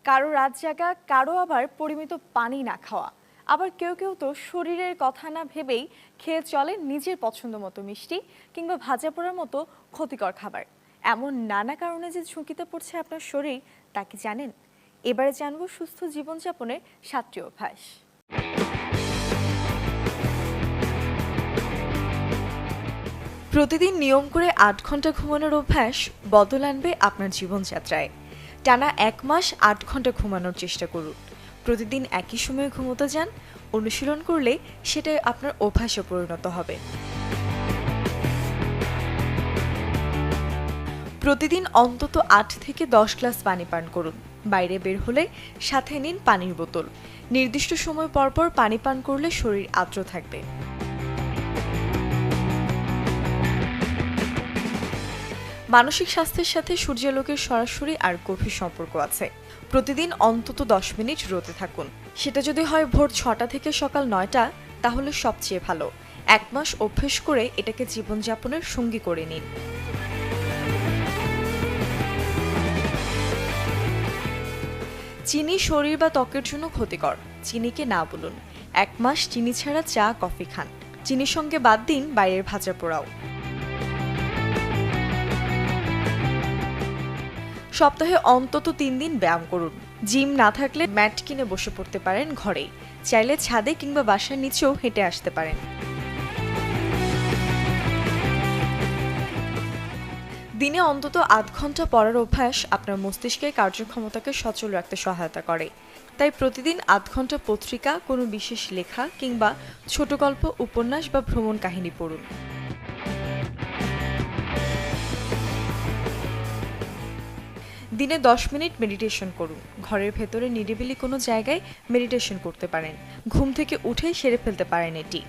কারো রাত জাগা, কারো আবার পরিমিত পানি না খাওয়া। আবার কেউ কেউ তো শরীরের কথা না ভেবেই খেয়ে চলে নিজের পছন্দ মতো মিষ্টি কিংবা ভাজা পোড়ার মতো ক্ষতিকর খাবার। এমন নানা কারণে যে ঝুঁকিতে পড়ছে আপনার শরীর, তা কি জানেন? এবারে জানবো সুস্থ জীবনযাপনের 7টি অভ্যাস। প্রতিদিন নিয়ম করে 8 ঘন্টা ঘুমানোর অভ্যাস বদল আনবে আপনার জীবনযাত্রায়। টানা 1 মাস 8 ঘন্টা ঘুমানোর চেষ্টা করুন। প্রতিদিন একই সময়ে ঘুমোতে যান। অনুশীলন করলে সেটা আপনার অভ্যাসে পরিণত হবে। প্রতিদিন অন্তত 8 থেকে 10 গ্লাস পানি পান করুন। বাইরে বের হলে সাথে নিন পানির বোতল। নির্দিষ্ট সময় পরপর পানি পান করলে শরীর আর্দ্র থাকবে। মানসিক স্বাস্থ্যের সাথে সূর্যালোকের সরাসরি আর গভীর সম্পর্ক আছে। প্রতিদিন অন্তত 10 মিনিট রোদে থাকুন। সেটা যদি হয় ভোর 6টা থেকে সকাল 9টা, তাহলে সবচেয়ে ভালো। 1 মাস অভ্যেস করে এটাকে জীবনযাপনের সঙ্গী করে নিন। চিনি শরীর বা ত্বকের জন্য ক্ষতিকর। চিনিকে না বলুন। 1 মাস চিনি ছাড়া চা কফি খান। চিনির সঙ্গে বাদ দিন বাইরের ভাজা পোড়াও। সপ্তাহে অন্তত 3 দিন ব্যায়াম করুন। জিম না থাকলে ম্যাট কিনে বসে পড়তে পারেন ঘরেই। চাইলে ছাদে কিংবা বাসার নিচেও হেঁটে আসতে পারেন। দিনে অন্তত 8 ঘন্টা পড়ার অভ্যাস আপনার মস্তিষ্কের কার্যক্ষমতাকে সচল রাখতে সহায়তা করে। তাই প্রতিদিন 8 ঘন্টা পত্রিকা, কোনো বিশেষ লেখা কিংবা ছোট গল্প, উপন্যাস বা ভ্রমণ কাহিনী পড়ুন। দিনে 10 মিনিট মেডিটেশন করুন। ঘরের ভেতরে নিরিবিলি কোনো জায়গায় মেডিটেশন করতে পারেন। ঘুম থেকে উঠে সেরে ফেলতে পারেন এটি।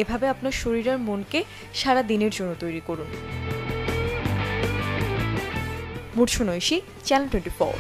এভাবে আপনার শরীর আর মনকে সারা দিনের জন্য তৈরি করুন। মূর্ছনৈশী, চ্যানেল 24।